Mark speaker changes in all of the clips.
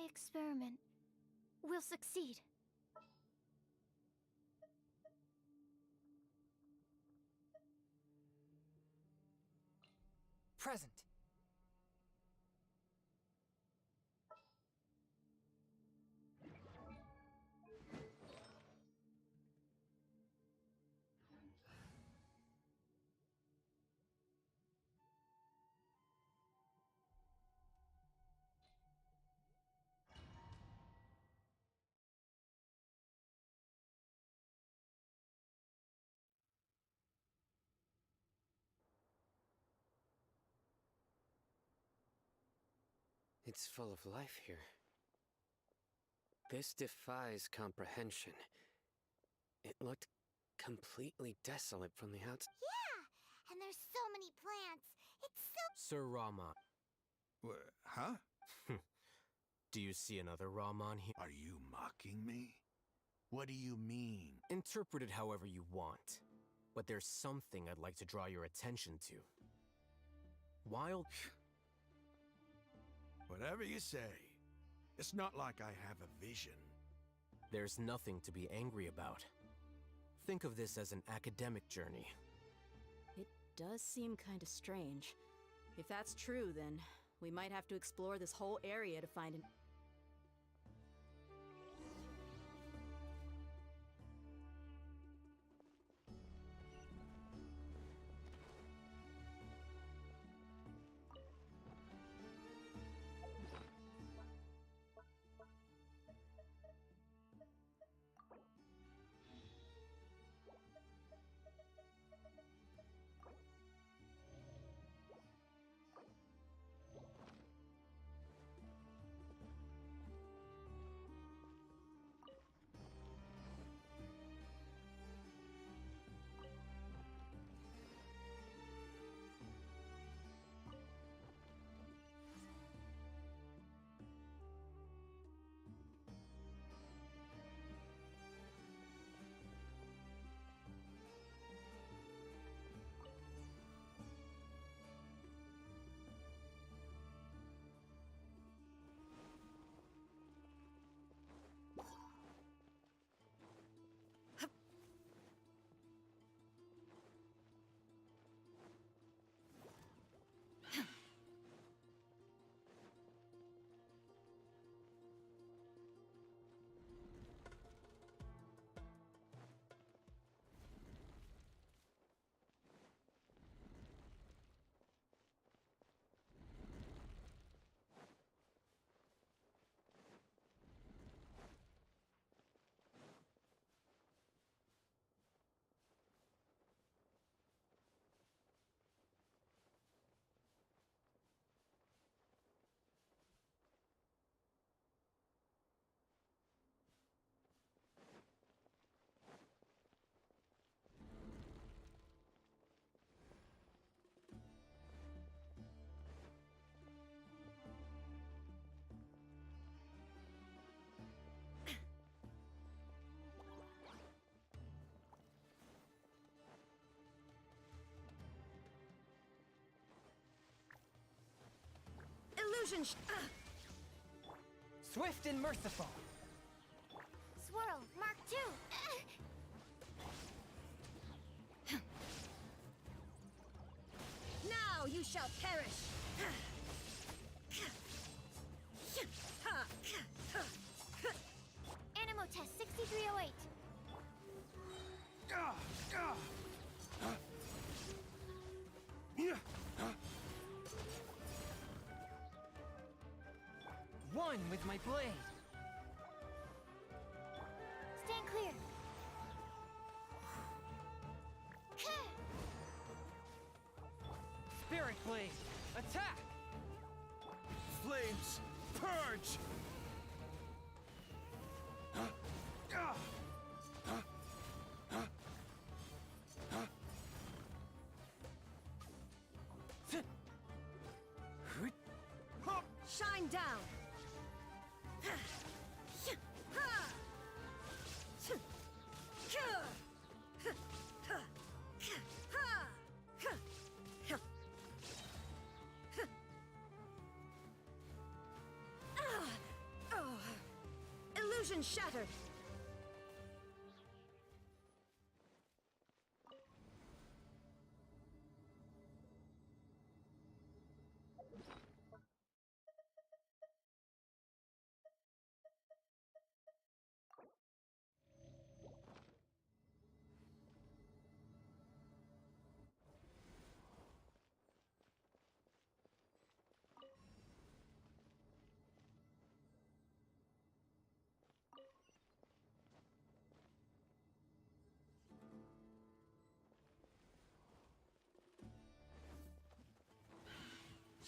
Speaker 1: experiment will succeed.
Speaker 2: Present.
Speaker 3: It's full of life here. This defies comprehension. It looked completely desolate from the outside.
Speaker 1: Yeah, and there's so many plants. It's so...
Speaker 4: Sir Rahman,
Speaker 5: Huh?
Speaker 4: do you see another Rahman here?
Speaker 5: Are you mocking me? What do you mean?
Speaker 4: Interpret it however you want, but there's something I'd like to draw your attention to. While...
Speaker 5: Whatever you say. It's not like I have a vision.
Speaker 4: There's nothing to be angry about. Think of this as an academic journey.
Speaker 6: It does seem kind of strange. If that's true, then we might have to explore this whole area to find an... Illusion
Speaker 2: Swift and merciful.
Speaker 1: Swirl, Mark II!
Speaker 6: Now you shall perish!
Speaker 1: Animo test 6308.
Speaker 2: One with my blade.
Speaker 1: Stand clear.
Speaker 2: Spirit blade. Attack!
Speaker 5: Flames! Purge!
Speaker 6: Shine down! Illusion shattered!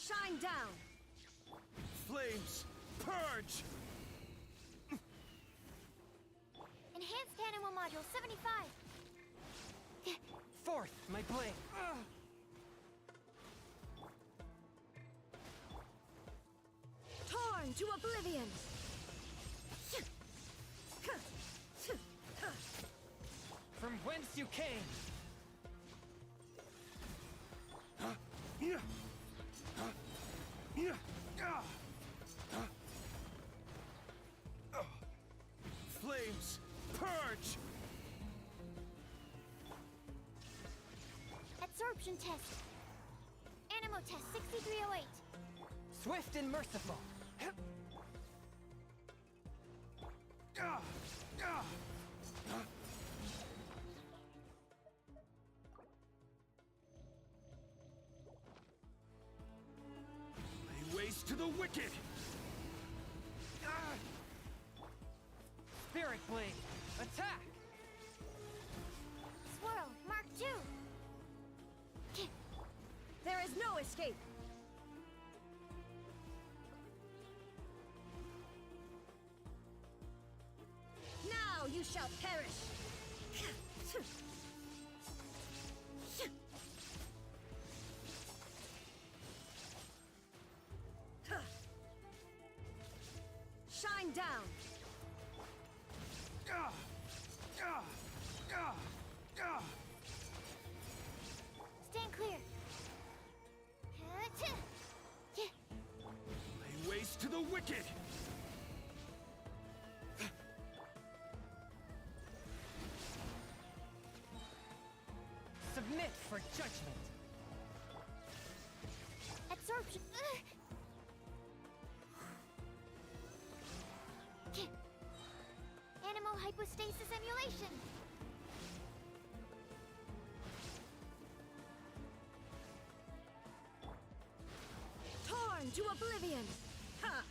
Speaker 6: Shine down!
Speaker 5: Flames, purge!
Speaker 1: Enhanced Animo Module 75.
Speaker 2: Fourth, my blade.
Speaker 6: Torn to oblivion!
Speaker 2: From whence you came.
Speaker 5: Flames, purge!
Speaker 1: Absorption test. Animo test 6308.
Speaker 2: Swift and merciful.
Speaker 5: Lay waste to the wicked!
Speaker 2: Spirit blade. Attack.
Speaker 1: Swirl, Mark II.
Speaker 6: There is no escape! Now you shall perish! Shine down!
Speaker 1: Stand clear.
Speaker 5: Lay waste to the wicked!
Speaker 2: Submit for judgment.
Speaker 1: Absorption. Animo hypostasis emulation.
Speaker 6: Torn to oblivion! Ha!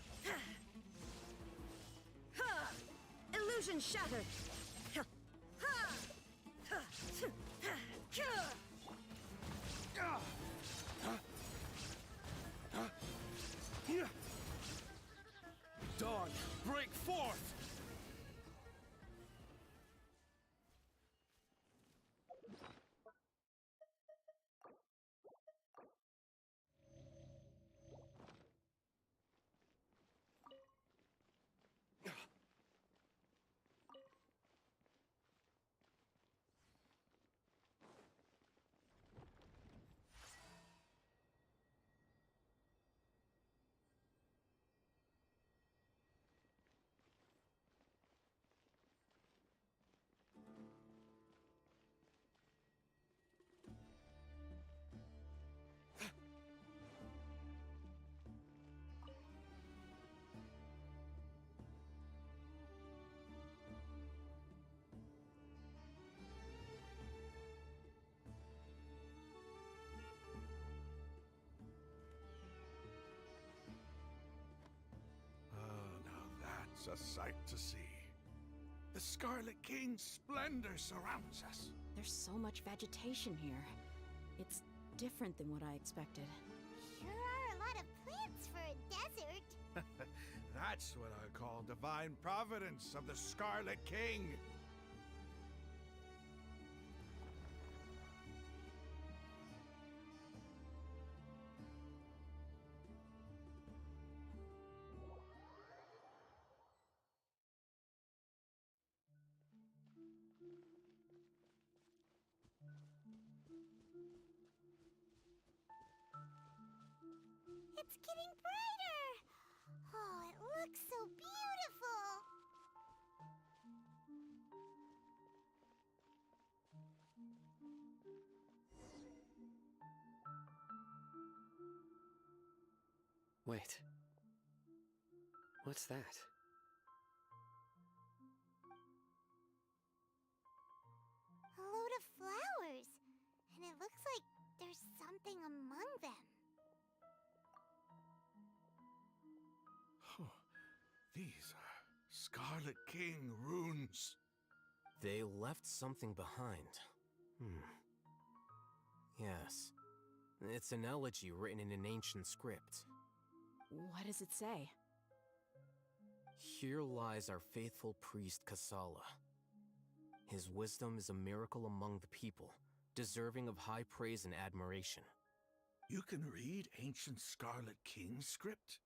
Speaker 6: Ha! Illusion shattered! Ha! Ha! Ha!
Speaker 5: Dawn, break forth! A sight to see. The Scarlet King's splendor surrounds us.
Speaker 6: There's so much vegetation here. It's different than what I expected.
Speaker 1: Sure are a lot of plants for a desert.
Speaker 5: That's what I call divine providence of the Scarlet King.
Speaker 1: It's getting brighter. Oh, it looks so beautiful.
Speaker 3: Wait. What's that?
Speaker 1: A load of flowers. And it looks like there's something among them.
Speaker 5: These are Scarlet King runes.
Speaker 4: They left something behind. Yes. It's an elegy written in an ancient script.
Speaker 6: What does it say?
Speaker 4: Here lies our faithful priest Kasala. His wisdom is a miracle among the people, deserving of high praise and admiration.
Speaker 5: You can read ancient Scarlet King script?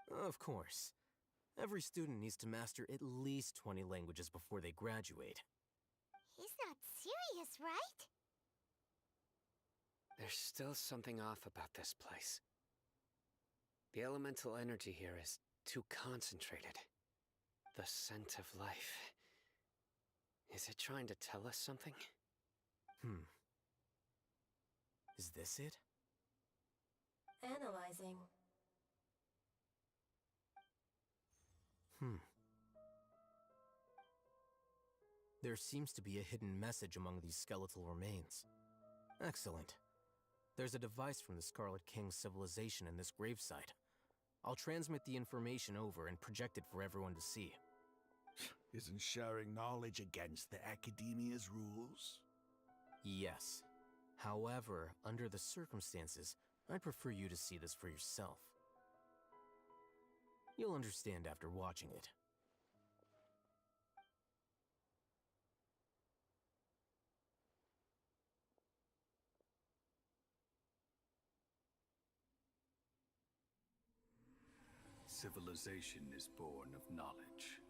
Speaker 4: Of course. Every student needs to master at least 20 languages before they graduate.
Speaker 1: He's not serious, right?
Speaker 3: There's still something off about this place. The elemental energy here is too concentrated. The scent of life. Is it trying to tell us something?
Speaker 4: Is this it?
Speaker 7: Analyzing.
Speaker 4: There seems to be a hidden message among these skeletal remains. Excellent. There's a device from the Scarlet King's civilization in this gravesite. I'll transmit the information over and project it for everyone to see.
Speaker 5: Isn't sharing knowledge against the Academia's rules?
Speaker 4: Yes. However, under the circumstances, I'd prefer you to see this for yourself. You'll understand after watching it.
Speaker 8: Civilization is born of knowledge,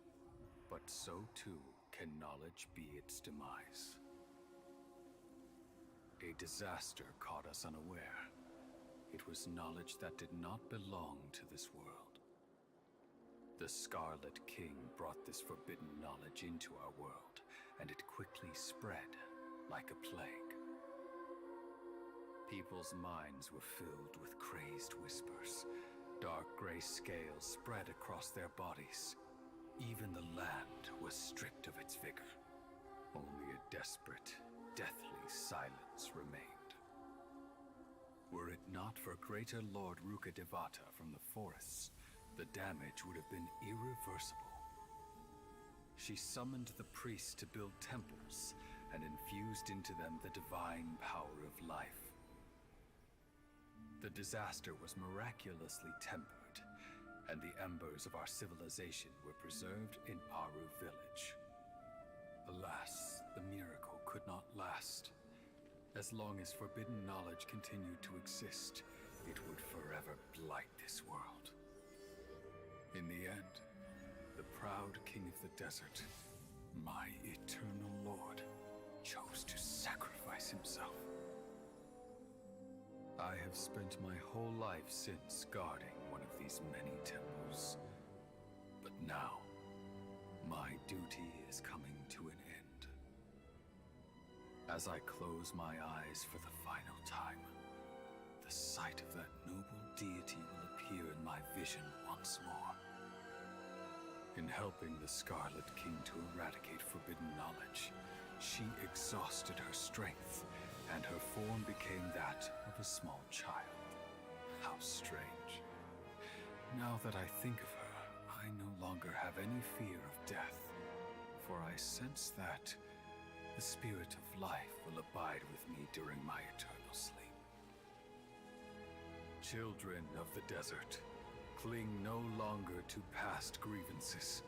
Speaker 8: but so too can knowledge be its demise. A disaster caught us unaware. It was knowledge that did not belong to this world. The Scarlet King brought this forbidden knowledge into our world, and it quickly spread like a plague. People's minds were filled with crazed whispers. Dark gray scales spread across their bodies. Even the land was stripped of its vigor. Only a desperate, deathly silence remained. Were it not for greater Lord Rukkhadevata from the forests, the damage would have been irreversible. She summoned the priests to build temples and infused into them the divine power of life. The disaster was miraculously tempered, and the embers of our civilization were preserved in Aru village. Alas, the miracle could not last. As long as forbidden knowledge continued to exist, it would forever blight this world. In the end, the proud king of the desert, my eternal lord, chose to sacrifice himself. I have spent my whole life since guarding one of these many temples. But now, my duty is coming to an end. As I close my eyes for the final time, the sight of that noble deity will appear in my vision once more. In helping the Scarlet King to eradicate forbidden knowledge, she exhausted her strength, and her form became that of a small child. How strange. Now that I think of her, I no longer have any fear of death, for I sense that the spirit of life will abide with me during my eternal sleep. Children of the desert, cling no longer to past grievances,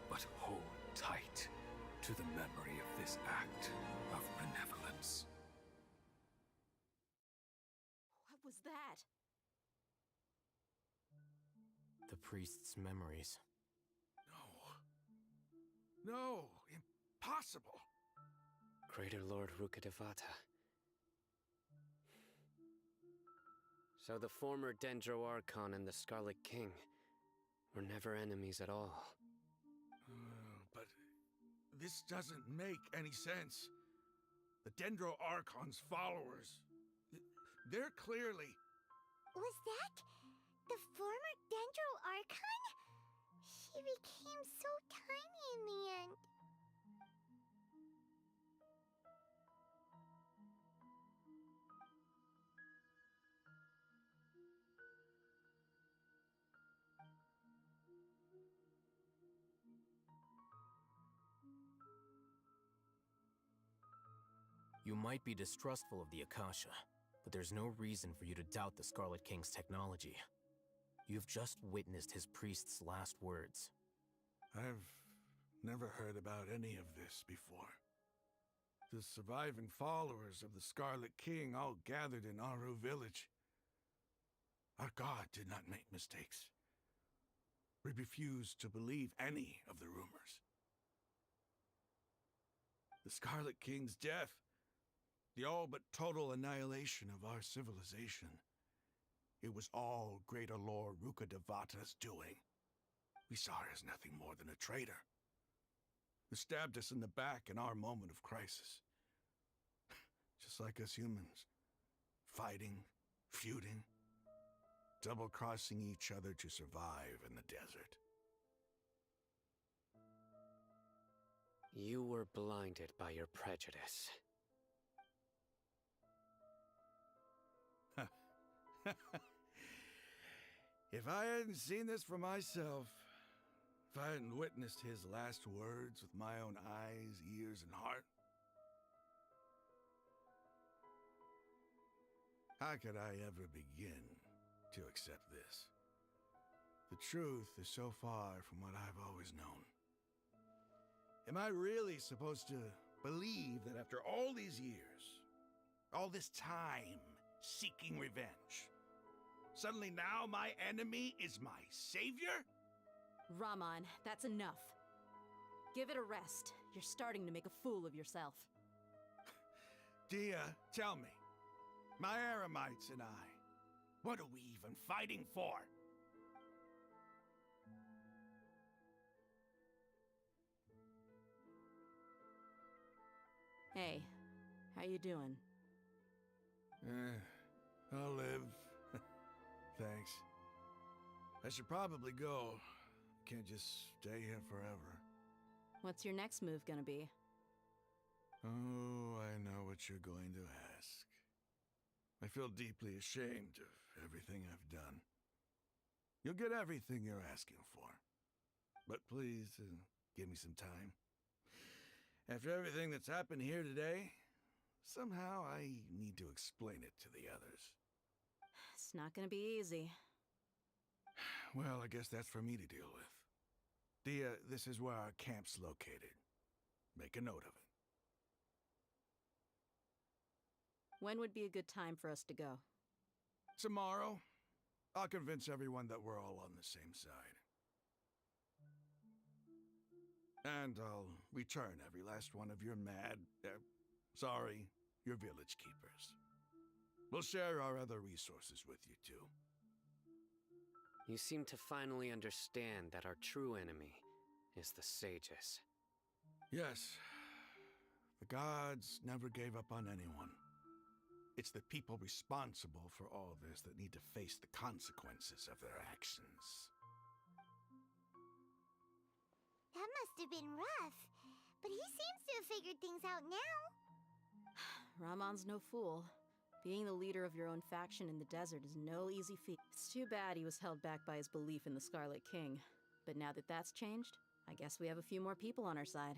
Speaker 8: but hold tight to the memory of this act of benevolence.
Speaker 6: What was that?
Speaker 4: The priest's memories.
Speaker 5: No, impossible.
Speaker 3: Greater Lord Rukkhadevata. So the former Dendro Archon and the Scarlet King were never enemies at all.
Speaker 5: But this doesn't make any sense. The Dendro Archon's followers, they're clearly...
Speaker 1: Was that The former Dendro Archon? She became so tiny in the end.
Speaker 4: You might be distrustful of the Akasha, but there's no reason for you to doubt the Scarlet King's technology. You've just witnessed his priest's last words.
Speaker 5: I've never heard about any of this before. The surviving followers of the Scarlet King all gathered in Aru village. Our god did not make mistakes. We refuse to believe any of the rumors. The Scarlet King's death, the all but total annihilation of our civilization, it was all Greater Lord Rukkhadevata's doing. We saw her as nothing more than a traitor, who stabbed us in the back in our moment of crisis. Just like us humans, fighting, feuding, double-crossing each other to survive in the desert.
Speaker 3: You were blinded by your prejudice.
Speaker 5: If I hadn't seen this for myself, if I hadn't witnessed his last words with my own eyes, ears, and heart, how could I ever begin to accept this? The truth is so far from what I've always known. Am I really supposed to believe that after all these years, all this time seeking revenge, suddenly now my enemy is my savior?
Speaker 6: Raman, that's enough. Give it a rest. You're starting to make a fool of yourself.
Speaker 5: Dia, tell me, my Eremites and I, what are we even fighting for?
Speaker 6: Hey, how you doing?
Speaker 5: I'll live. Thanks. I should probably go. Can't just stay here forever.
Speaker 6: What's your next move gonna be?
Speaker 5: Oh, I know what you're going to ask. I feel deeply ashamed of everything I've done. You'll get everything you're asking for. But please, give me some time. After everything that's happened here today, somehow I need to explain it to the others.
Speaker 6: It's not gonna be easy.
Speaker 5: Well, I guess that's for me to deal with. Dia, this is where our camp's located. Make a note of it.
Speaker 6: When would be a good time for us to go?
Speaker 5: Tomorrow, I'll convince everyone that we're all on the same side. And I'll return every last one of your your village keepers. We'll share our other resources with you too.
Speaker 3: You seem to finally understand that our true enemy is the sages.
Speaker 5: Yes, the gods never gave up on anyone. It's the people responsible for all this that need to face the consequences of their actions.
Speaker 1: That must have been rough, but he seems to have figured things out now.
Speaker 6: Ramon's no fool. Being the leader of your own faction in the desert is no easy feat. It's too bad he was held back by his belief in the Scarlet King. But now that that's changed, I guess we have a few more people on our side.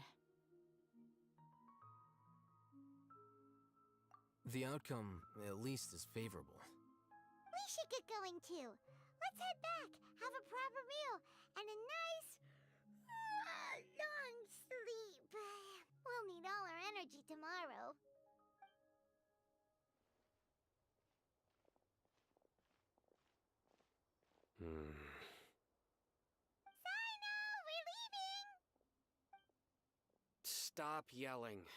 Speaker 4: The outcome, at least, is favorable.
Speaker 1: We should get going too. Let's head back, have a proper meal, and a nice, long sleep. We'll need all our energy tomorrow. Sino, we're leaving!
Speaker 3: Stop yelling.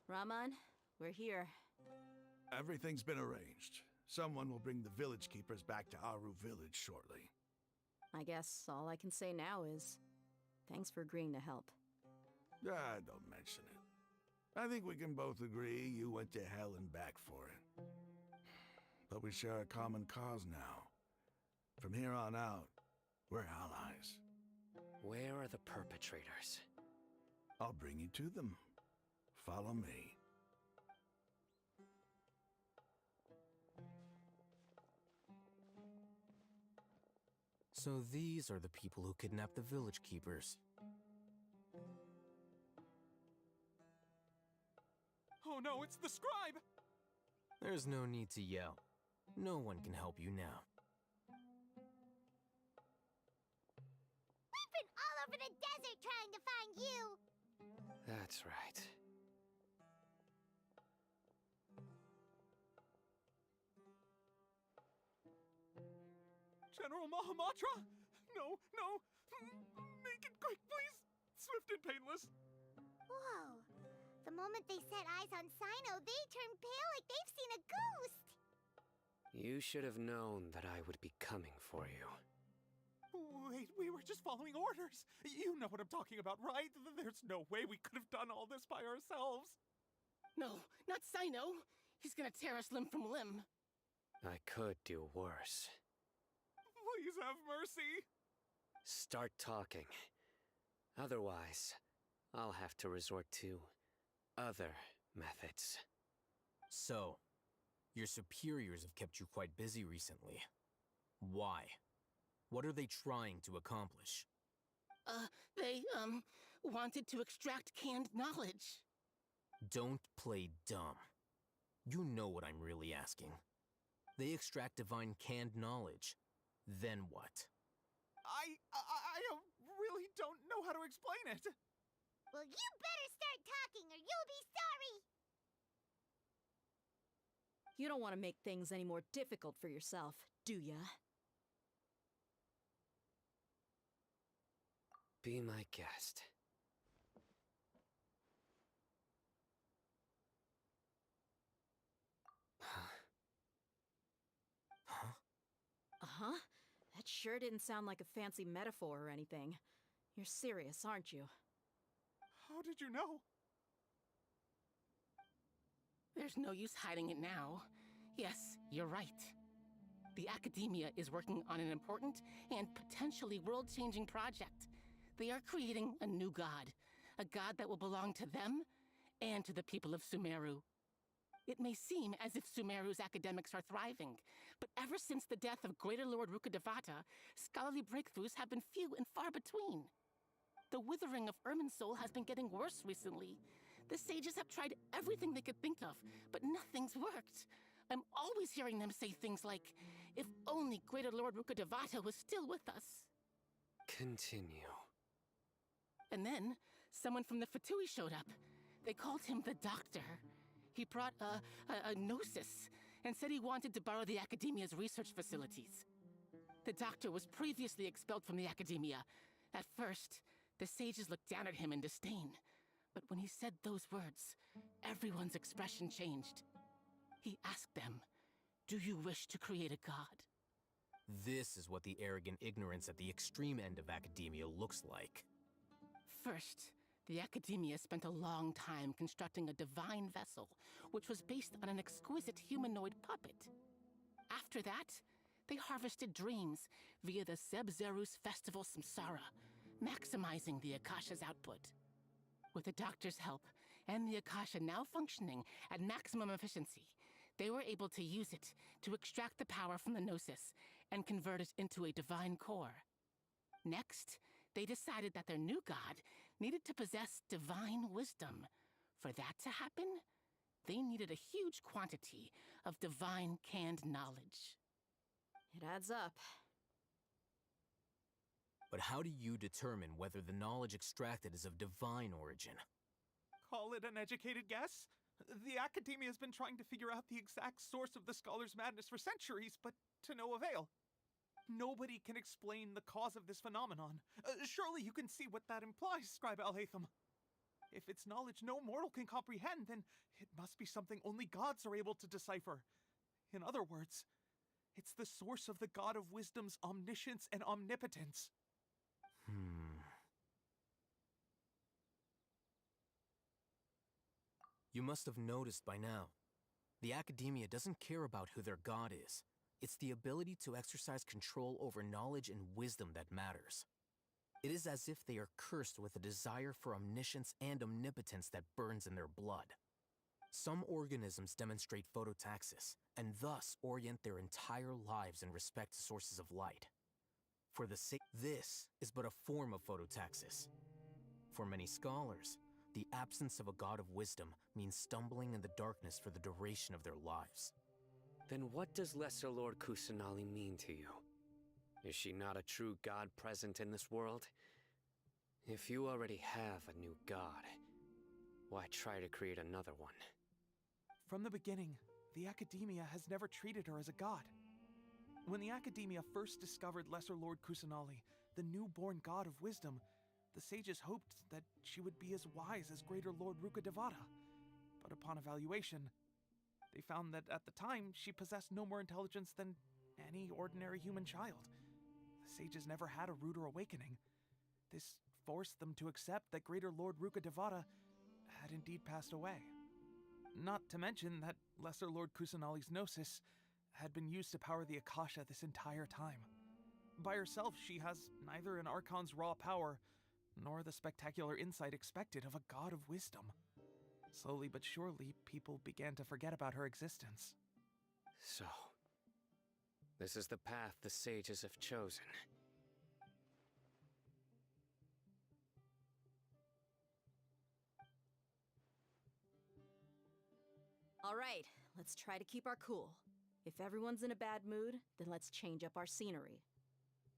Speaker 6: Raman, we're here.
Speaker 5: Everything's been arranged. Someone will bring the village keepers back to Aru village shortly.
Speaker 6: I guess all I can say now is thanks for agreeing to help.
Speaker 5: Ah, don't mention it. I think we can both agree you went to hell and back for it. But we share a common cause now. From here on out, we're allies.
Speaker 3: Where are the perpetrators?
Speaker 5: I'll bring you to them. Follow me.
Speaker 4: So these are the people who kidnapped the village keepers.
Speaker 2: Oh no, it's the scribe!
Speaker 4: There's no need to yell. No one can help you now.
Speaker 1: We've been all over the desert trying to find you!
Speaker 3: That's right.
Speaker 2: General Mahamatra? No, no! Make it quick, please! Swift and painless!
Speaker 1: Whoa. The moment they set eyes on Sino, they turned pale like they've seen a ghost!
Speaker 3: You should have known that I would be coming for you.
Speaker 2: Wait, we were just following orders! You know what I'm talking about, right? There's no way we could have done all this by ourselves!
Speaker 7: No, not Sino. He's gonna tear us limb from limb.
Speaker 3: I could do worse.
Speaker 2: Please have mercy!
Speaker 3: Start talking. Otherwise, I'll have to resort to other methods.
Speaker 4: So, your superiors have kept you quite busy recently. Why? What are they trying to accomplish?
Speaker 7: They, wanted to extract canned knowledge.
Speaker 4: Don't play dumb. You know what I'm really asking. They extract divine canned knowledge. Then what?
Speaker 2: I really don't know how to explain it!
Speaker 1: Well, you better start talking or you'll be sorry!
Speaker 6: You don't want to make things any more difficult for yourself, do ya?
Speaker 3: Be my guest.
Speaker 6: huh? That sure didn't sound like a fancy metaphor or anything. You're serious, aren't you?
Speaker 2: How did you know?
Speaker 7: There's no use hiding it now. Yes, you're right. The Academia is working on an important and potentially world-changing project. They are creating a new god. A god that will belong to them and to the people of Sumeru. It may seem as if Sumeru's academics are thriving, but ever since the death of Greater Lord Rukkhadevata, scholarly breakthroughs have been few and far between. The withering of Irminsul has been getting worse recently. The sages have tried everything they could think of, but nothing's worked. I'm always hearing them say things like, if only Greater Lord Rukkhadevata was still with us.
Speaker 3: Continue.
Speaker 7: And then, someone from the Fatui showed up. They called him the Doctor. He brought a gnosis and said he wanted to borrow the Academia's research facilities. The Doctor was previously expelled from the Academia. At first, the sages looked down at him in disdain. But when he said those words, everyone's expression changed. He asked them, "Do you wish to create a god?"
Speaker 4: This is what the arrogant ignorance at the extreme end of academia looks like.
Speaker 7: First, the Academia spent a long time constructing a divine vessel, which was based on an exquisite humanoid puppet. After that, they harvested dreams via the Zeb-Zerus Festival Samsara, maximizing the Akasha's output. With the Doctor's help, and the Akasha now functioning at maximum efficiency, they were able to use it to extract the power from the Gnosis and convert it into a divine core. Next, they decided that their new god needed to possess divine wisdom. For that to happen, they needed a huge quantity of divine canned knowledge.
Speaker 6: It adds up.
Speaker 4: But how do you determine whether the knowledge extracted is of divine origin?
Speaker 2: Call it an educated guess? The Academia has been trying to figure out the exact source of the Scholar's madness for centuries, but to no avail. Nobody can explain the cause of this phenomenon. Surely you can see what that implies, Scribe Alhaitham. If it's knowledge no mortal can comprehend, then it must be something only gods are able to decipher. In other words, it's the source of the God of Wisdom's omniscience and omnipotence.
Speaker 4: You must have noticed by now. The Academia doesn't care about who their god is. It's the ability to exercise control over knowledge and wisdom that matters. It is as if they are cursed with a desire for omniscience and omnipotence that burns in their blood. Some organisms demonstrate phototaxis, and thus orient their entire lives in respect to sources of light. For the sake, this is but a form of phototaxis. For many scholars, the absence of a god of wisdom means stumbling in the darkness for the duration of their lives.
Speaker 3: Then what does Lesser Lord Kusanali mean to you? Is she not a true god present in this world? If you already have a new god, why try to create another one?
Speaker 2: From the beginning, the Academia has never treated her as a god. When the Academia first discovered Lesser Lord Kusanali, the newborn god of wisdom, the sages hoped that she would be as wise as Greater Lord Rukkhadevata. But upon evaluation, they found that at the time, she possessed no more intelligence than any ordinary human child. The sages never had a ruder awakening. This forced them to accept that Greater Lord Rukkhadevata had indeed passed away. Not to mention that Lesser Lord Kusanali's Gnosis had been used to power the Akasha this entire time. By herself, she has neither an Archon's raw power, nor the spectacular insight expected of a god of wisdom. Slowly but surely, people began to forget about her existence.
Speaker 3: So, this is the path the sages have chosen.
Speaker 6: All right, let's try to keep our cool. If everyone's in a bad mood, then let's change up our scenery.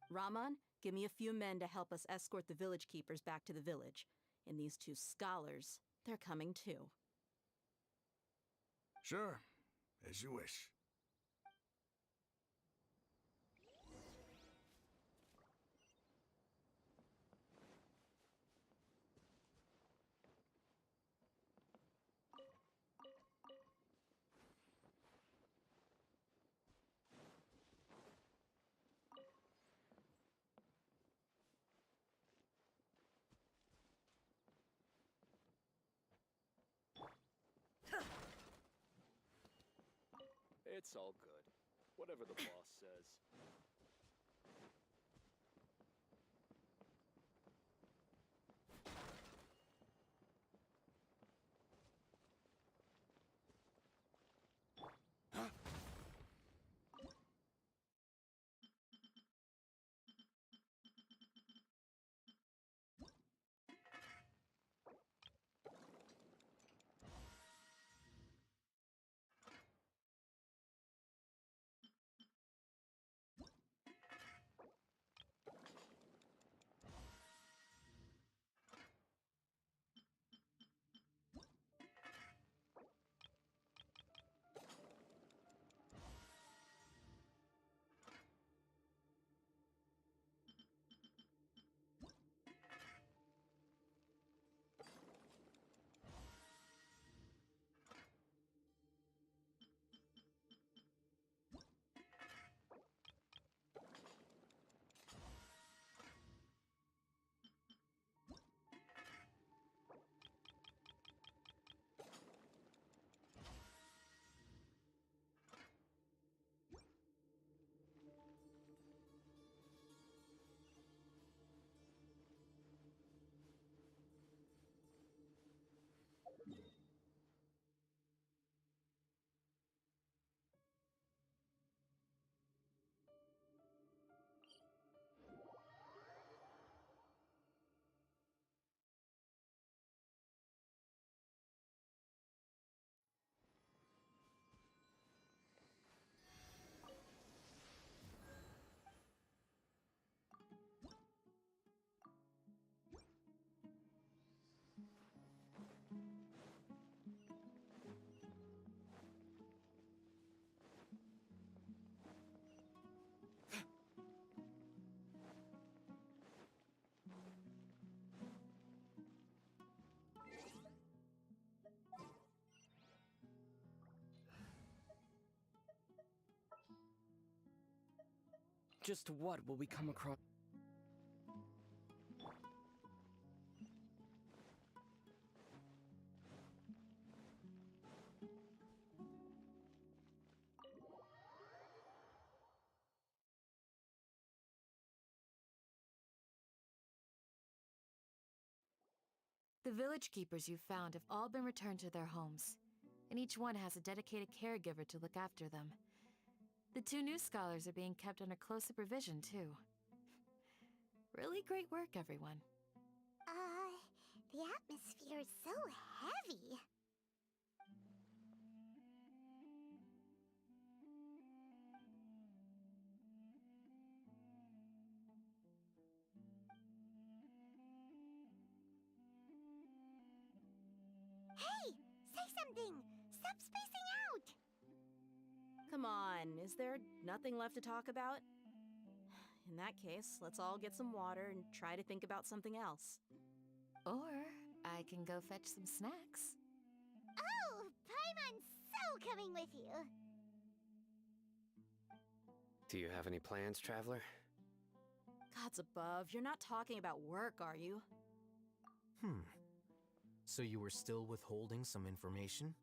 Speaker 6: Raman, give me a few men to help us escort the village keepers back to the village. And these two scholars, they're coming too.
Speaker 5: Sure, as you wish.
Speaker 9: It's all good. Whatever the boss says.
Speaker 3: Just what will we come across?
Speaker 10: The village keepers you've found have all been returned to their homes, and each one has a dedicated caregiver to look after them. The 2 new scholars are being kept under close supervision, too. Really great work, everyone.
Speaker 1: The atmosphere is so heavy. Hey! Say something! Stop spacing out!
Speaker 6: Come on, is there nothing left to talk about? In that case, let's all get some water and try to think about something else.
Speaker 10: Or I can go fetch some snacks.
Speaker 1: Oh! Paimon's so coming with you!
Speaker 3: Do you have any plans, traveler?
Speaker 6: Gods above, you're not talking about work, are you?
Speaker 4: So you were still withholding some information?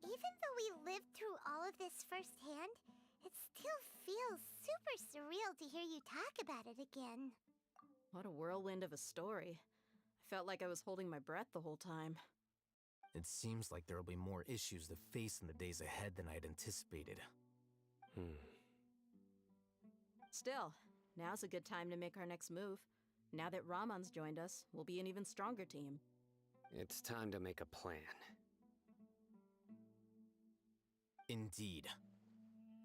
Speaker 1: Even though we lived through all of this firsthand, it still feels super surreal to hear you talk about it again.
Speaker 6: What a whirlwind of a story. I felt like I was holding my breath the whole time.
Speaker 4: It seems like there'll be more issues to face in the days ahead than I'd anticipated.
Speaker 6: Still, now's a good time to make our next move. Now that Ramon's joined us, we'll be an even stronger team.
Speaker 3: It's time to make a plan.
Speaker 4: Indeed.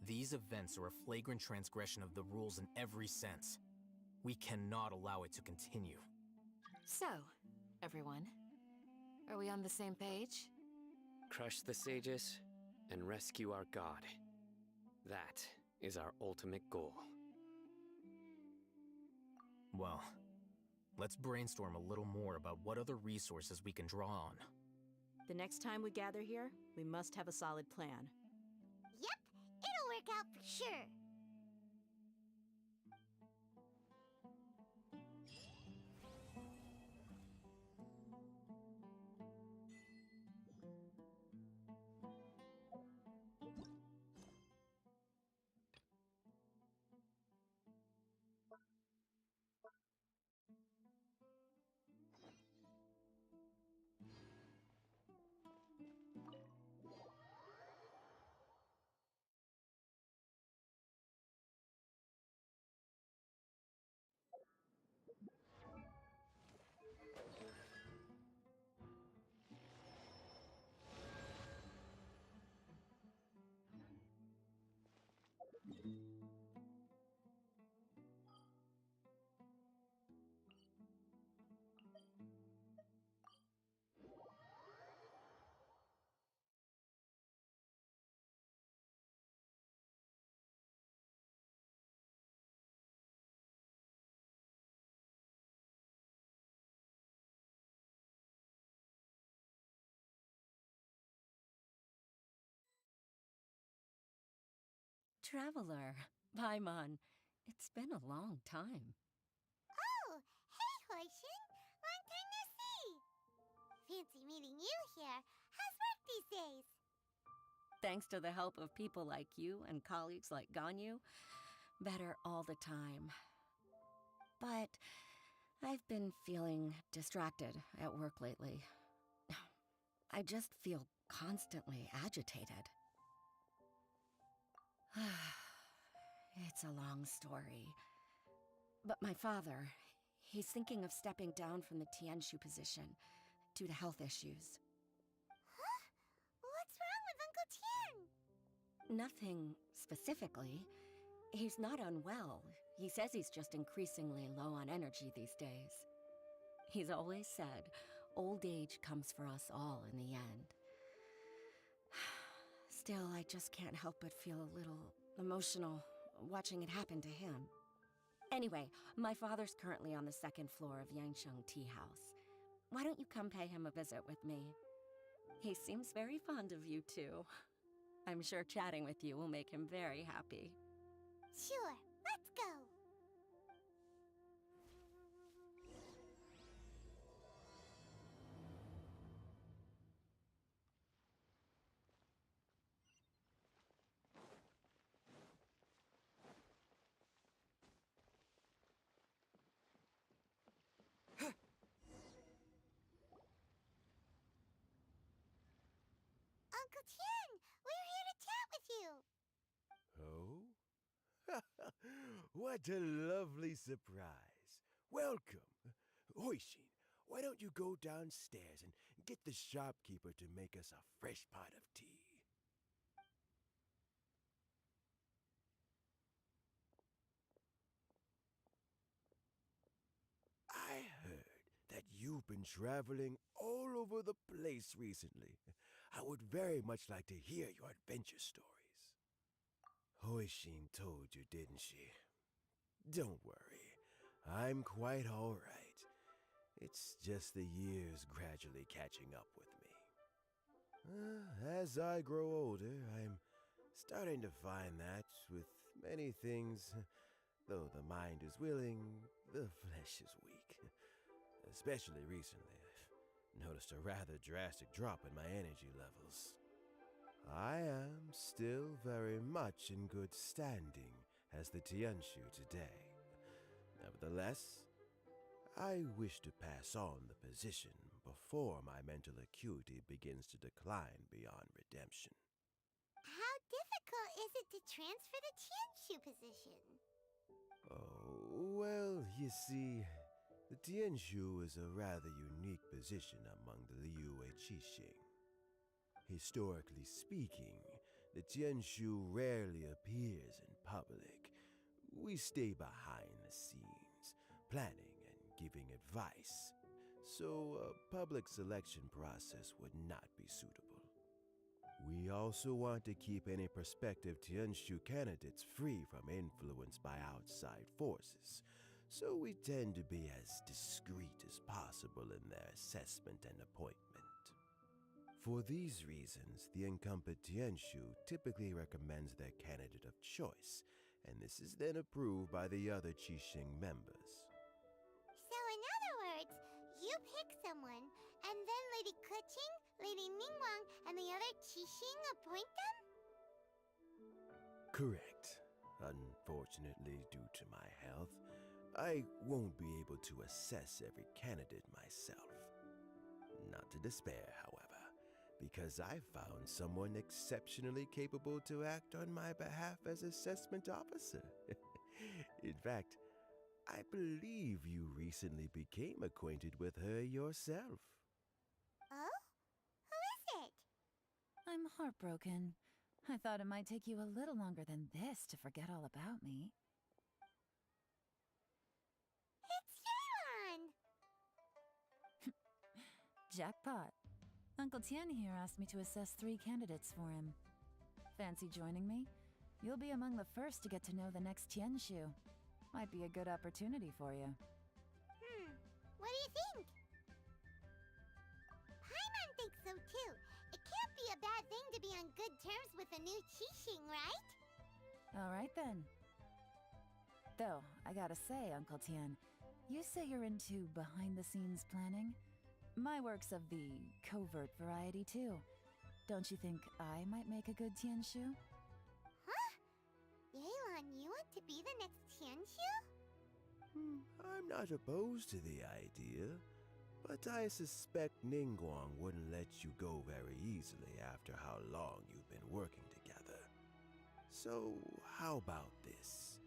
Speaker 4: These events are a flagrant transgression of the rules in every sense. We cannot allow it to continue.
Speaker 10: So, everyone, are we on the same page?
Speaker 3: crush the sages and rescue our god. That is our ultimate goal.
Speaker 4: Well, let's brainstorm a little more about what other resources we can draw on.
Speaker 6: The next time we gather here, we must have a solid plan.
Speaker 1: Yep, it'll work out for sure.
Speaker 11: Traveler, Paimon, it's been a long time.
Speaker 1: Oh, hey, Hoishin. Long time no see. Fancy meeting you here. How's work these days?
Speaker 11: Thanks to the help of people like you and colleagues like Ganyu, better all the time. But I've been feeling distracted at work lately. I just feel constantly agitated. It's a long story. But my father, he's thinking of stepping down from the Tianshu position due to health issues.
Speaker 1: Huh? What's wrong with Uncle Tian?
Speaker 11: Nothing specifically. He's not unwell. He says he's just increasingly low on energy these days. He's always said, old age comes for us all in the end. Still, I just can't help but feel a little emotional watching it happen to him. Anyway, my father's currently on the second floor of Yangsheng Tea House. Why don't you come pay him a visit with me? He seems very fond of you too. I'm sure chatting with you will make him very happy.
Speaker 1: Sure, let's go. Uncle Tian, we're here to chat with you.
Speaker 12: Oh? What a lovely surprise. Welcome. Hoishin, why don't you go downstairs and get the shopkeeper to make us a fresh pot of tea? I heard that you've been traveling all over the place recently. I would very much like to hear your adventure stories. Hoishin told you, didn't she? Don't worry, I'm quite all right. It's just the years gradually catching up with me. As I grow older, I'm starting to find that with many things, though the mind is willing, the flesh is weak. Especially recently, I've noticed a rather drastic drop in my energy levels. I am still very much in good standing as the Tianshu today. Nevertheless, I wish to pass on the position before my mental acuity begins to decline beyond redemption.
Speaker 1: How difficult is it to transfer the Tianshu position?
Speaker 12: Oh, well, you see, the Tianshu is a rather unique position among the Liyue Qixing. Historically speaking, the Tianshu rarely appears in public. We stay behind the scenes, planning and giving advice, so a public selection process would not be suitable. We also want to keep any prospective Tianshu candidates free from influence by outside forces, so we tend to be as discreet as possible in their assessment and appointment. For these reasons, the incumbent Tianshu typically recommends their candidate of choice, and this is then approved by the other Qixing members.
Speaker 1: So in other words, you pick someone, and then Lady Keqing, Lady Ningguang, and the other Qixing appoint them?
Speaker 12: Correct. Unfortunately, due to my health, I won't be able to assess every candidate myself. Not to despair, however, because I found someone exceptionally capable to act on my behalf as assessment officer. In fact, I believe you recently became acquainted with her yourself.
Speaker 1: Oh? Who is it?
Speaker 13: I'm heartbroken. I thought it might take you a little longer than this to forget all about me.
Speaker 1: It's Yelan!
Speaker 13: Jackpot. Uncle Tian here asked me to assess 3 candidates for him. Fancy joining me? You'll be among the first to get to know the next Tianshu. Might be a good opportunity for you.
Speaker 1: What do you think? Paimon thinks so too. It can't be a bad thing to be on good terms with a new Qixing, right?
Speaker 13: Alright then. Though, I gotta say, Uncle Tian, you say you're into behind-the-scenes planning? My work's of the covert variety too. Don't you think I might make a good Tianshu?
Speaker 1: Huh? Yelan, you want to be the next Tianshu?
Speaker 12: I'm not opposed to the idea, but I suspect Ningguang wouldn't let you go very easily after how long you've been working together. So, how about this?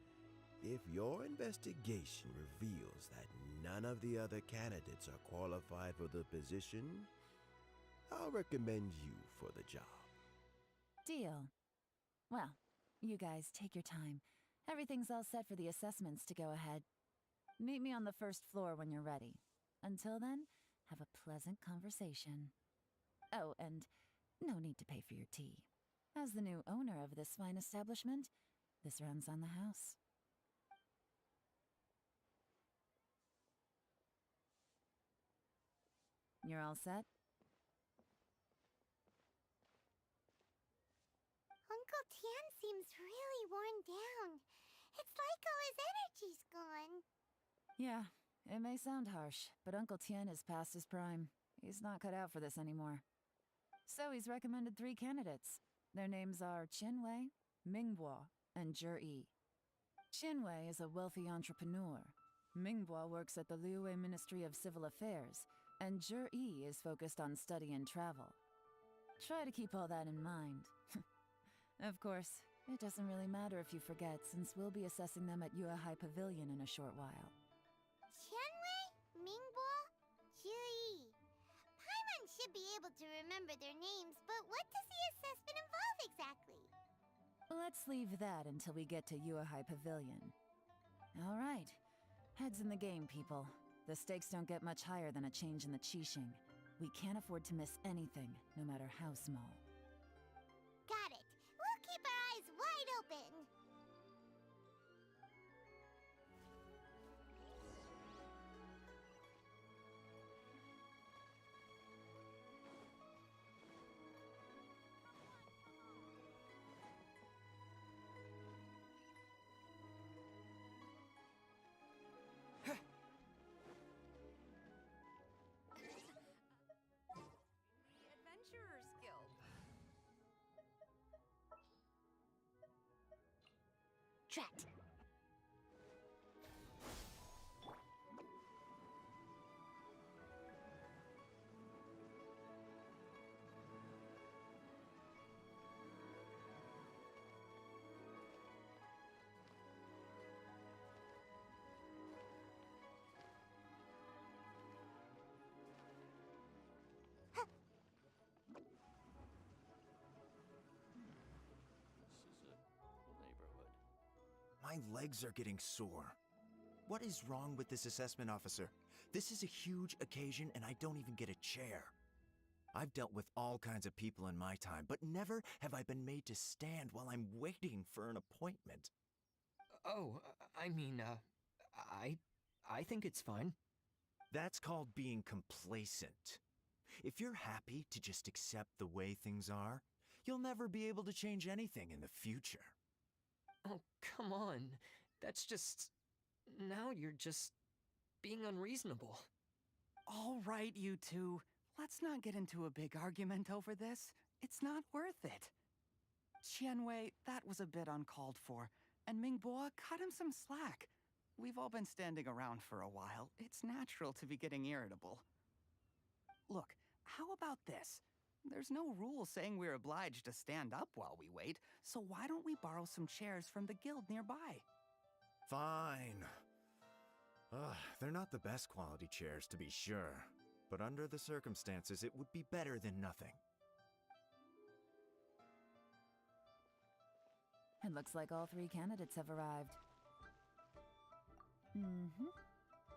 Speaker 12: If your investigation reveals that none of the other candidates are qualified for the position, I'll recommend you for the job.
Speaker 13: Deal. Well, you guys take your time. Everything's all set for the assessments to go ahead. Meet me on the first floor when you're ready. Until then, have a pleasant conversation. Oh, and no need to pay for your tea. As the new owner of this fine establishment, this runs on the house. You're all set?
Speaker 1: Uncle Tian seems really worn down. It's like all his energy's gone.
Speaker 13: Yeah, it may sound harsh, but Uncle Tian is past his prime. He's not cut out for this anymore. So he's recommended 3 candidates. Their names are Qinwei, Mingbo, and Zhi. Qinwei is a wealthy entrepreneur. Mingbo works at the Liyue Ministry of Civil Affairs, and Zhi is focused on study and travel. Try to keep all that in mind. Of course, it doesn't really matter if you forget, since we'll be assessing them at Yuehai Pavilion in a short while.
Speaker 1: Qianwei, Mingbo, Zhi. Paimon should be able to remember their names, but what does the assessment involve exactly?
Speaker 13: Let's leave that until we get to Yuehai Pavilion. All right. Heads in the game, people. The stakes don't get much higher than a change in the Qixing. We can't afford to miss anything, no matter how small.
Speaker 1: Got it. We'll keep our eyes wide open.
Speaker 11: Adventurers Guild.
Speaker 1: Drat.
Speaker 14: My legs are getting sore. What is wrong with this assessment officer? This is a huge occasion and I don't even get a chair. I've dealt with all kinds of people in my time, but never have I been made to stand while I'm waiting for an appointment.
Speaker 15: Oh, I think it's fine.
Speaker 14: That's called being complacent. If you're happy to just accept the way things are, you'll never be able to change anything in the future.
Speaker 15: Oh, come on. That's just... Now you're just... being unreasonable.
Speaker 16: All right, you two. Let's not get into a big argument over this. It's not worth it. Qianwei, that was a bit uncalled for, and Mingbo, cut him some slack. We've all been standing around for a while. It's natural to be getting irritable. Look, how about this? There's no rule saying we're obliged to stand up while we wait, so why don't we borrow some chairs from the guild nearby?
Speaker 14: Fine. They're not the best quality chairs, to be sure. But under the circumstances, it would be better than nothing.
Speaker 13: It looks like all 3 candidates have arrived.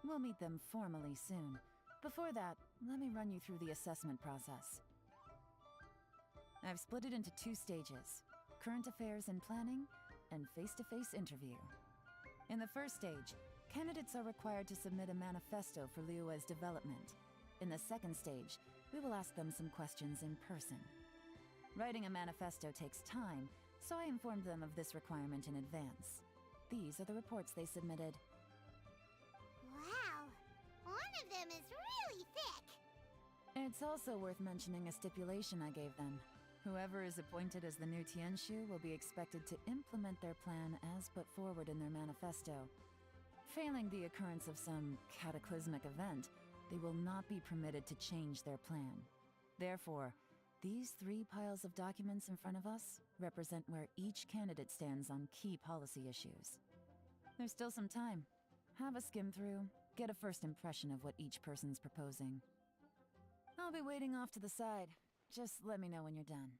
Speaker 13: We'll meet them formally soon. Before that, let me run you through the assessment process. I've split it into 2 stages: current affairs and planning, and face-to-face interview. In the first stage, candidates are required to submit a manifesto for Liyue's development. In the second stage, we will ask them some questions in person. Writing a manifesto takes time, so I informed them of this requirement in advance. These are the reports they submitted.
Speaker 1: Wow, one of them is really thick.
Speaker 13: It's also worth mentioning a stipulation I gave them. Whoever is appointed as the new Tianshu will be expected to implement their plan as put forward in their manifesto. Failing the occurrence of some cataclysmic event, they will not be permitted to change their plan. Therefore, these 3 piles of documents in front of us represent where each candidate stands on key policy issues. There's still some time. Have a skim through, get a first impression of what each person's proposing. I'll be waiting off to the side. Just let me know when you're done.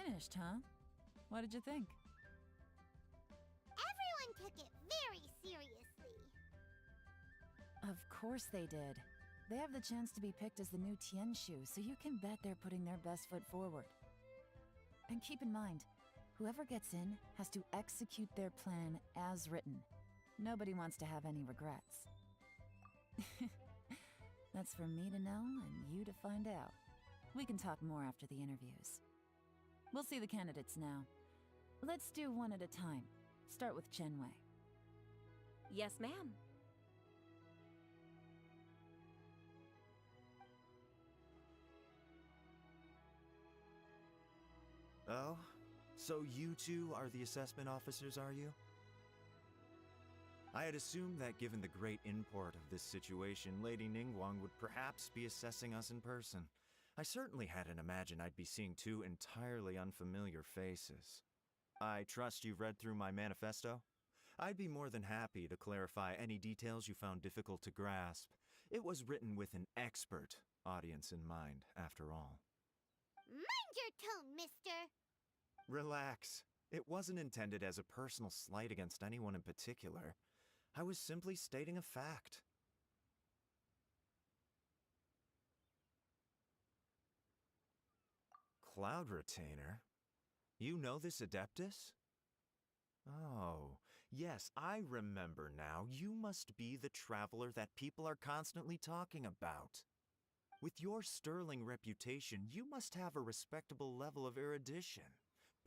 Speaker 13: Finished, huh? What did you think?
Speaker 1: Everyone took it very seriously.
Speaker 13: Of course they did. They have the chance to be picked as the new Tianshu, so you can bet they're putting their best foot forward. And keep in mind, whoever gets in has to execute their plan as written. Nobody wants to have any regrets. That's for me to know and you to find out. We can talk more after the interviews. We'll see the candidates now. Let's do one at a time. Start with Chenwei.
Speaker 11: Yes, ma'am.
Speaker 14: Oh? So you two are the assessment officers, are you? I had assumed that given the great import of this situation, Lady Ningguang would perhaps be assessing us in person. I certainly hadn't imagined I'd be seeing 2 entirely unfamiliar faces. I trust you've read through my manifesto? I'd be more than happy to clarify any details you found difficult to grasp. It was written with an expert audience in mind, after all.
Speaker 1: Mind your tone, mister!
Speaker 14: Relax. It wasn't intended as a personal slight against anyone in particular. I was simply stating a fact. Cloud Retainer? You know this Adeptus? Oh, yes, I remember now. You must be the traveler that people are constantly talking about. With your sterling reputation, you must have a respectable level of erudition.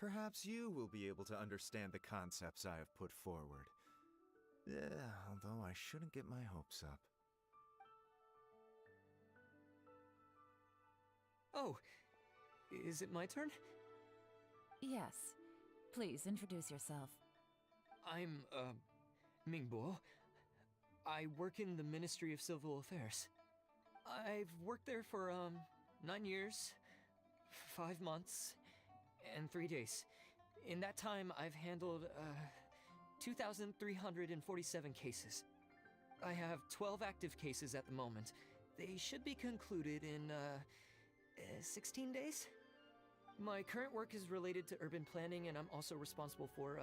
Speaker 14: Perhaps you will be able to understand the concepts I have put forward. Yeah, although I shouldn't get my hopes up.
Speaker 15: Oh, is it my turn?
Speaker 13: Yes. Please introduce yourself.
Speaker 15: I'm, Mingbo. I work in the Ministry of Civil Affairs. I've worked there for, 9 years, 5 months, and 3 days. In that time, I've handled, 2,347 cases. I have 12 active cases at the moment. They should be concluded in, 16 days? My current work is related to urban planning, and I'm also responsible for,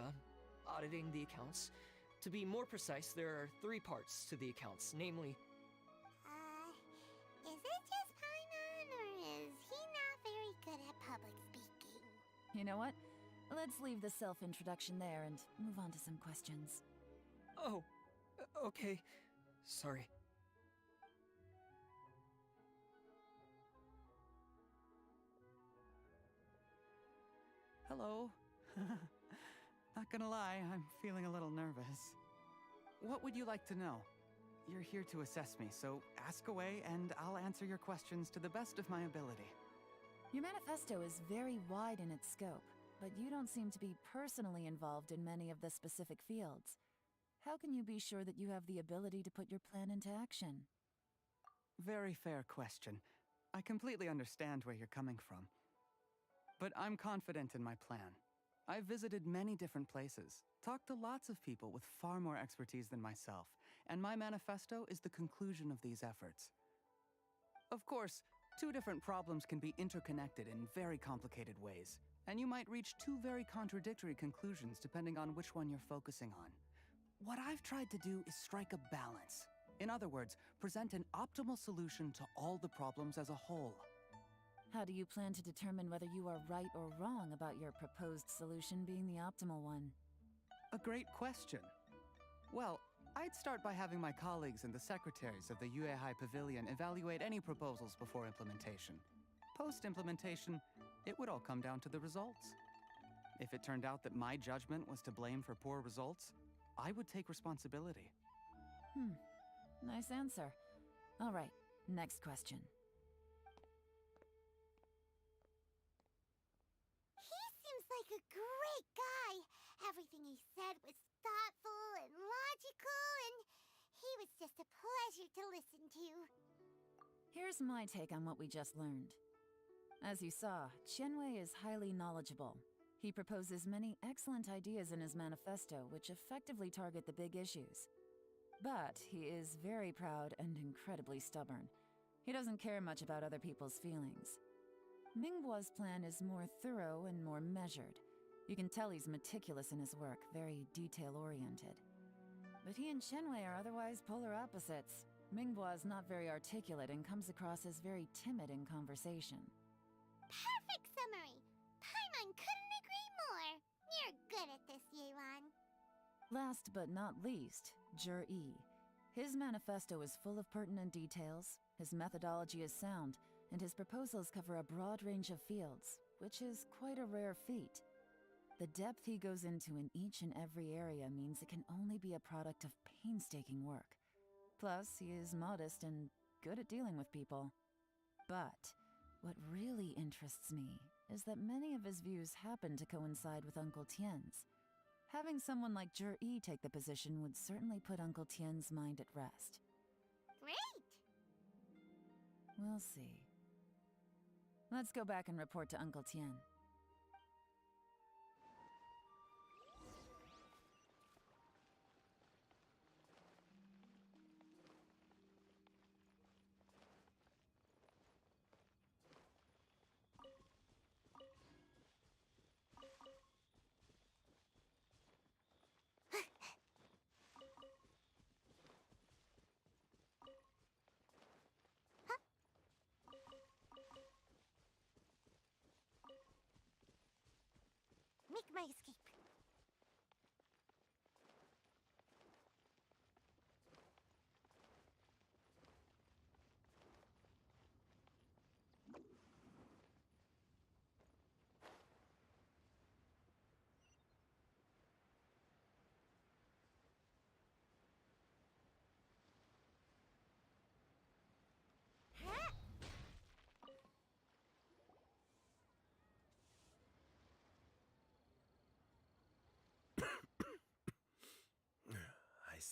Speaker 15: auditing the accounts. To be more precise, there are 3 parts to the accounts, namely...
Speaker 1: Is it just Paimon, or is he not very good at public speaking?
Speaker 13: You know what? Let's leave the self-introduction there and move on to some questions.
Speaker 15: Oh, okay. Sorry.
Speaker 16: Hello. Not gonna lie, I'm feeling a little nervous. What would you like to know? You're here to assess me, so ask away and I'll answer your questions to the best of my ability.
Speaker 13: Your manifesto is very wide in its scope, but you don't seem to be personally involved in many of the specific fields. How can you be sure that you have the ability to put your plan into action?
Speaker 16: Very fair question. I completely understand where you're coming from. But I'm confident in my plan. I've visited many different places, talked to lots of people with far more expertise than myself, and my manifesto is the conclusion of these efforts. Of course, 2 different problems can be interconnected in very complicated ways, and you might reach 2 very contradictory conclusions depending on which one you're focusing on. What I've tried to do is strike a balance. In other words, present an optimal solution to all the problems as a whole.
Speaker 13: How do you plan to determine whether you are right or wrong about your proposed solution being the optimal one?
Speaker 16: A great question. Well, I'd start by having my colleagues and the secretaries of the Yuehai Pavilion evaluate any proposals before implementation. Post-implementation, it would all come down to the results. If it turned out that my judgment was to blame for poor results, I would take responsibility.
Speaker 13: Nice answer. All right, next question.
Speaker 1: Like a great guy. Everything he said was thoughtful and logical, and he was just a pleasure to listen to.
Speaker 13: Here's my take on what we just learned. As you saw, Qianwei is highly knowledgeable. He proposes many excellent ideas in his manifesto which effectively target the big issues. But he is very proud and incredibly stubborn. He doesn't care much about other people's feelings. Mingbo's plan is more thorough and more measured. You can tell he's meticulous in his work, very detail-oriented. But he and Qianwei are otherwise polar opposites. Mingbo is not very articulate and comes across as very timid in conversation.
Speaker 1: Perfect summary! Paimon couldn't agree more! You're good at this, Yewan.
Speaker 13: Last but not least, Zhi. His manifesto is full of pertinent details, his methodology is sound, and his proposals cover a broad range of fields, which is quite a rare feat. The depth he goes into in each and every area means it can only be a product of painstaking work. Plus, he is modest and good at dealing with people. But what really interests me is that many of his views happen to coincide with Uncle Tien's. Having someone like Zhi take the position would certainly put Uncle Tien's mind at rest.
Speaker 1: Great!
Speaker 13: We'll see. Let's go back and report to Uncle Tien.
Speaker 1: Make my escape.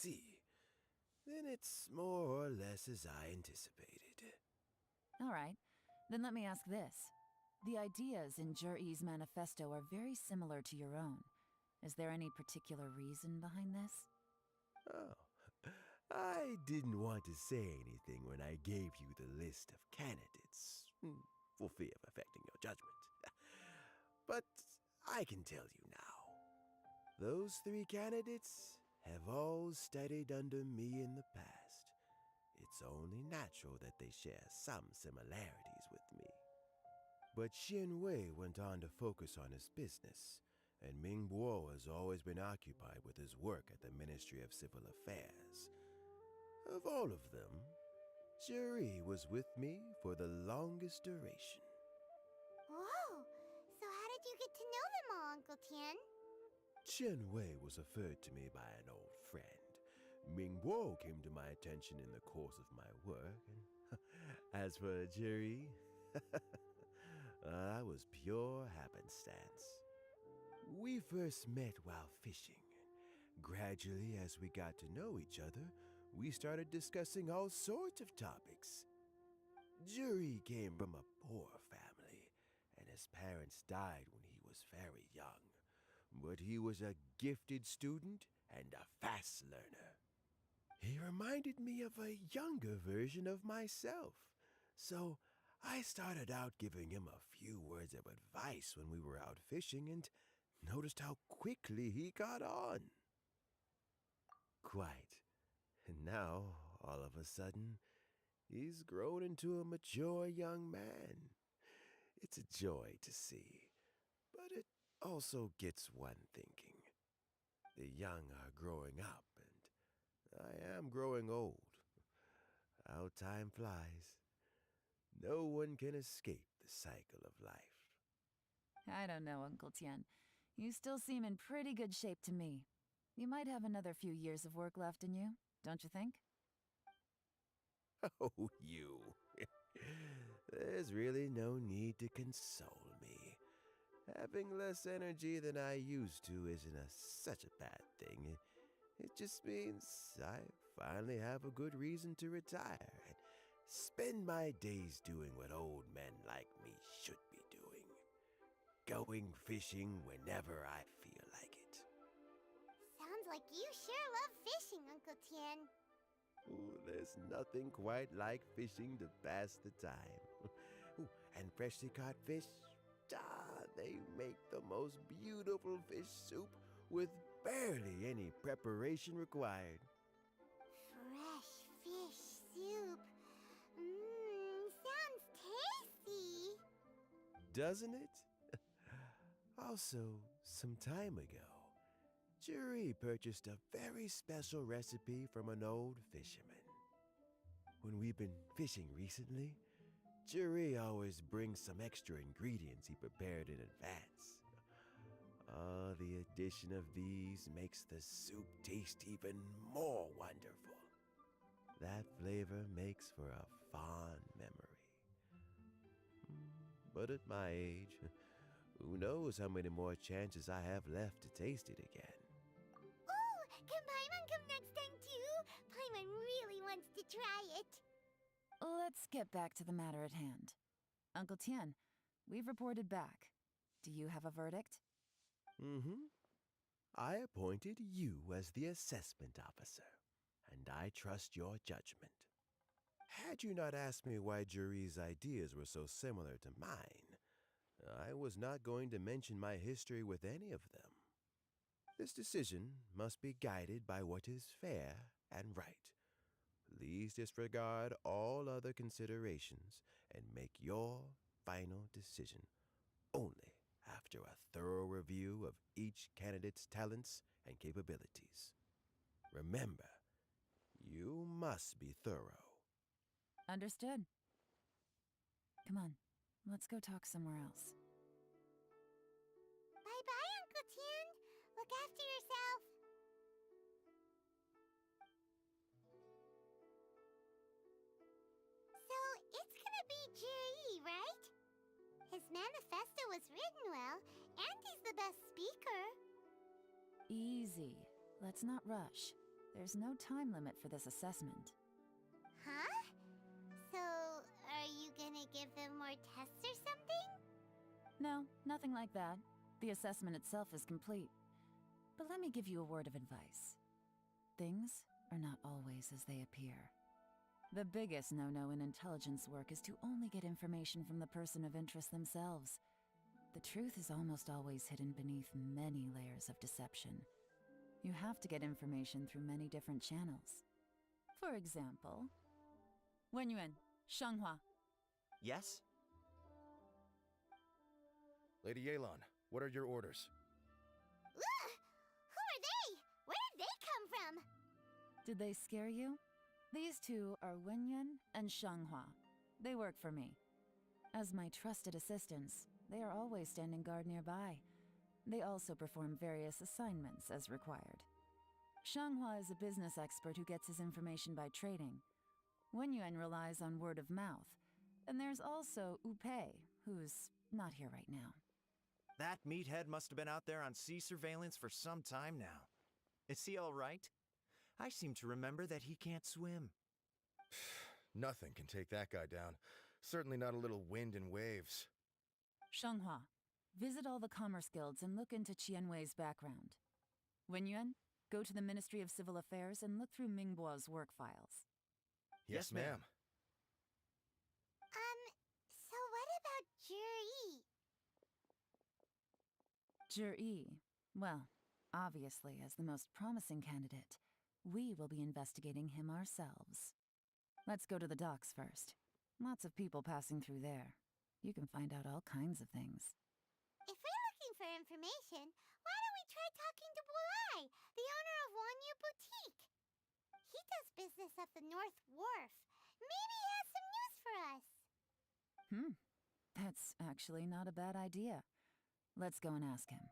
Speaker 12: see. Then it's more or less as I anticipated.
Speaker 13: All right, then let me ask this. The ideas in Jur-E's manifesto are very similar to your own. Is there any particular reason behind this?
Speaker 12: Oh, I didn't want to say anything when I gave you the list of candidates, for fear of affecting your judgment. But I can tell you now. Those 3 candidates have all studied under me in the past. It's only natural that they share some similarities with me. But Xin Wei went on to focus on his business, and Ming Bo has always been occupied with his work at the Ministry of Civil Affairs. Of all of them, Juri was with me for the longest duration.
Speaker 1: Whoa! So how did you get to know them all, Uncle Tian?
Speaker 12: Chen Wei was referred to me by an old friend. Ming Bo came to my attention in the course of my work, and as for Juri, that was pure happenstance. We first met while fishing. Gradually, as we got to know each other, we started discussing all sorts of topics. Juri came from a poor family, and his parents died when he was very young. But he was a gifted student and a fast learner. He reminded me of a younger version of myself, so I started out giving him a few words of advice when we were out fishing and noticed how quickly he got on. Quite. And now, all of a sudden, he's grown into a mature young man. It's a joy to see, but it also gets one thinking. The young are growing up, and I am growing old. How time flies. No one can escape the cycle of life.
Speaker 13: I don't know, Uncle Tian. You still seem in pretty good shape to me. You might have another few years of work left in you, don't you think?
Speaker 12: Oh, you. There's really no need to console me. Having less energy than I used to isn't such a bad thing. It just means I finally have a good reason to retire and spend my days doing what old men like me should be doing. Going fishing whenever I feel like it.
Speaker 1: Sounds like you sure love fishing, Uncle Tian.
Speaker 12: Ooh, there's nothing quite like fishing to pass the time. Ooh, and freshly caught fish, they make the most beautiful fish soup with barely any preparation required.
Speaker 1: Fresh fish soup. Sounds tasty.
Speaker 12: Doesn't it? Also, some time ago, Juri purchased a very special recipe from an old fisherman. When we've been fishing recently, Juri always brings some extra ingredients he prepared in advance. The addition of these makes the soup taste even more wonderful. That flavor makes for a fond memory. But at my age, who knows how many more chances I have left to taste it again.
Speaker 1: Oh, can Paimon come next time too? Paimon really wants to try it.
Speaker 13: Let's get back to the matter at hand. Uncle Tian, we've reported back. Do you have a verdict?
Speaker 12: I appointed you as the assessment officer, and I trust your judgment. Had you not asked me why Juri's ideas were so similar to mine, I was not going to mention my history with any of them. This decision must be guided by what is fair and right. Please disregard all other considerations and make your final decision only after a thorough review of each candidate's talents and capabilities. Remember, you must be thorough.
Speaker 13: Understood. Come on, let's go talk somewhere else.
Speaker 1: Bye-bye, Uncle Tian. Look after yourself. So, it's gonna be Jiri, right? His manifesto was written well, and he's the best speaker.
Speaker 13: Easy. Let's not rush. There's no time limit for this assessment.
Speaker 1: Huh? So, are you gonna give them more tests or something?
Speaker 13: No, nothing like that. The assessment itself is complete. But let me give you a word of advice. Things are not always as they appear. The biggest no-no in intelligence work is to only get information from the person of interest themselves. The truth is almost always hidden beneath many layers of deception. You have to get information through many different channels. For example, Wenyuan, Shanghua.
Speaker 14: Yes?
Speaker 17: Lady Yelan, what are your orders?
Speaker 1: Ugh! Who are they? Where did they come from?
Speaker 13: Did they scare you? These two are Wenyuan and Shanghua. They work for me. As my trusted assistants, they are always standing guard nearby. They also perform various assignments as required. Shanghua is a business expert who gets his information by trading. Wenyuan relies on word of mouth. And there's also Upei, who's not here right now.
Speaker 14: That meathead must have been out there on sea surveillance for some time now. Is he all right? I seem to remember that he can't swim.
Speaker 17: Nothing can take that guy down. Certainly not a little wind and waves.
Speaker 13: Shanghua, visit all the commerce guilds and look into Qianwei's background. Wenyuan, go to the Ministry of Civil Affairs and look through Mingbo's work files.
Speaker 17: Yes, ma'am.
Speaker 1: So what about Juri?
Speaker 13: Juri, well, obviously as the most promising candidate, we will be investigating him ourselves. Let's go to the docks first. Lots of people passing through there. You can find out all kinds of things.
Speaker 1: If we're looking for information, why don't we try talking to Bulai, the owner of Wanyu Boutique? He does business at the North Wharf. Maybe he has some news for us.
Speaker 13: That's actually not a bad idea. Let's go and ask him.